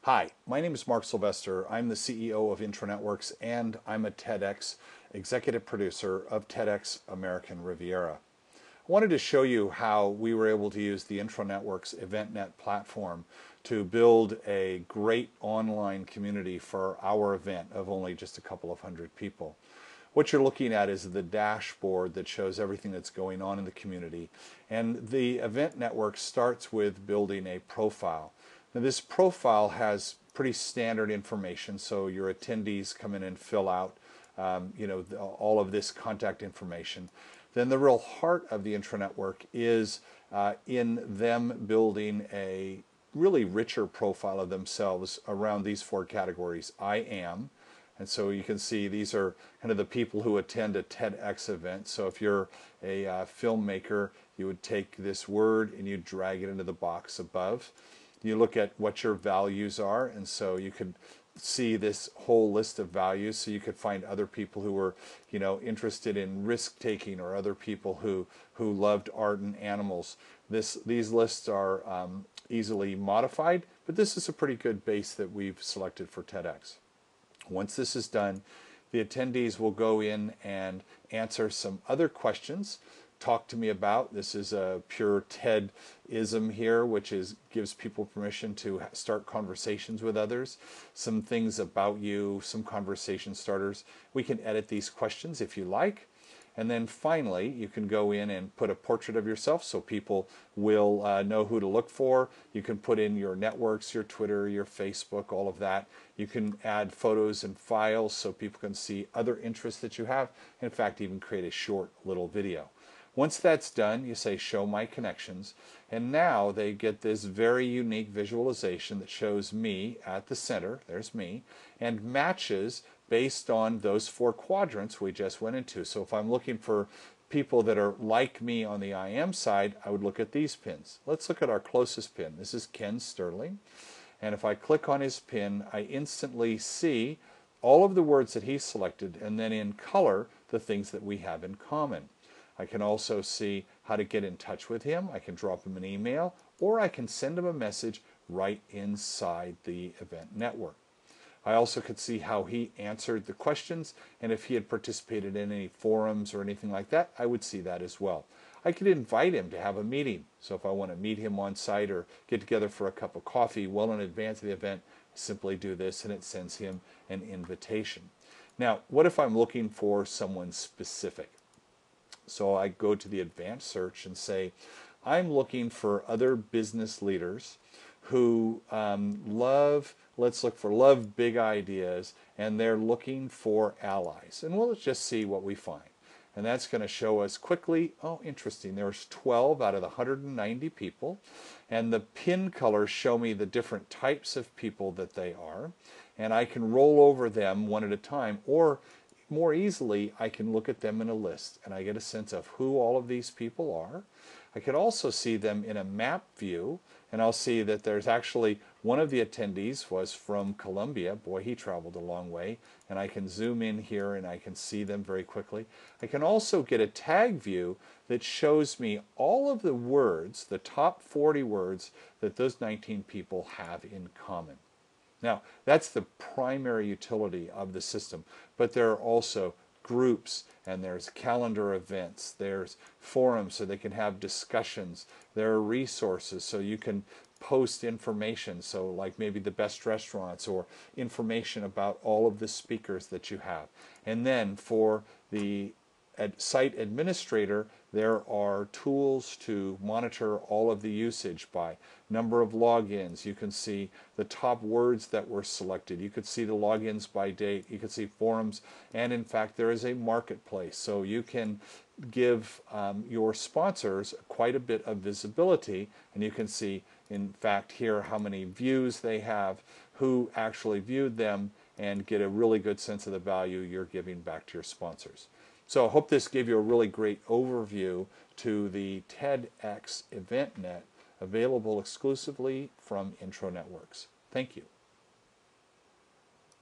Hi, my name is Mark Sylvester. I'm the CEO of introNetworks and I'm a TEDx executive producer of TEDxAmericanRiviera. I wanted to show you how we were able to use the introNetworks eventNet platform to build a great online community for our event of only just a couple of hundred people. What you're looking at is the dashboard that shows everything that's going on in the community. And the event network starts with building a profile. Now this profile has pretty standard information, so your attendees come in and fill out all of this contact information. Then the real heart of the intranetwork is in them building a really richer profile of themselves around these four categories. I am, and so you can see these are kind of the people who attend a TEDx event. So if you're a filmmaker, you would take this word and you drag it into the box above. You look at what your values are, and so you could see this whole list of values, so you could find other people who were interested in risk-taking, or other people who loved art and animals. These lists are easily modified, but this is a pretty good base that we've selected for TEDx. Once this is done, the attendees will go in and answer some other questions. Talk to me about. This is a pure TED-ism here, which gives people permission to start conversations with others. Some things about you, some conversation starters. We can edit these questions if you like. And then finally, you can go in and put a portrait of yourself so people will know who to look for. You can put in your networks, your Twitter, your Facebook, all of that. You can add photos and files so people can see other interests that you have. In fact, even create a short little video. Once that's done, you say show my connections, and now they get this very unique visualization that shows me at the center, there's me, and matches based on those four quadrants we just went into. So if I'm looking for people that are like me on the I am side, I would look at these pins. Let's look at our closest pin. This is Ken Sterling, and if I click on his pin, I instantly see all of the words that he selected, and then in color, the things that we have in common. I can also see how to get in touch with him. I can drop him an email, or I can send him a message right inside the event network. I also could see how he answered the questions, and if he had participated in any forums or anything like that, I would see that as well. I could invite him to have a meeting. So if I want to meet him on site or get together for a cup of coffee well in advance of the event, I simply do this and it sends him an invitation. Now, what if I'm looking for someone specific? So I go to the advanced search and say, I'm looking for other business leaders who love big ideas, and they're looking for allies. And we'll just see what we find. And that's going to show us quickly, oh, interesting, there's 12 out of the 190 people. And the pin colors show me the different types of people that they are. And I can roll over them one at a time, or more easily, I can look at them in a list and I get a sense of who all of these people are. I can also see them in a map view, and I'll see that there's actually one of the attendees was from Colombia. Boy, he traveled a long way. And I can zoom in here and I can see them very quickly. I can also get a tag view that shows me all of the words, the top 40 words that those 19 people have in common. Now, that's the primary utility of the system, but there are also groups, and there's calendar events, there's forums so they can have discussions, there are resources so you can post information, so like maybe the best restaurants or information about all of the speakers that you have. And then for the site administrator, there are tools to monitor all of the usage by number of logins. You can see the top words that were selected. You could see the logins by date. You could see forums. And in fact, there is a marketplace. So you can give your sponsors quite a bit of visibility. And you can see, in fact, here how many views they have, who actually viewed them, and get a really good sense of the value you're giving back to your sponsors. So I hope this gave you a really great overview to the TEDx EventNet, available exclusively from introNetworks. Thank you.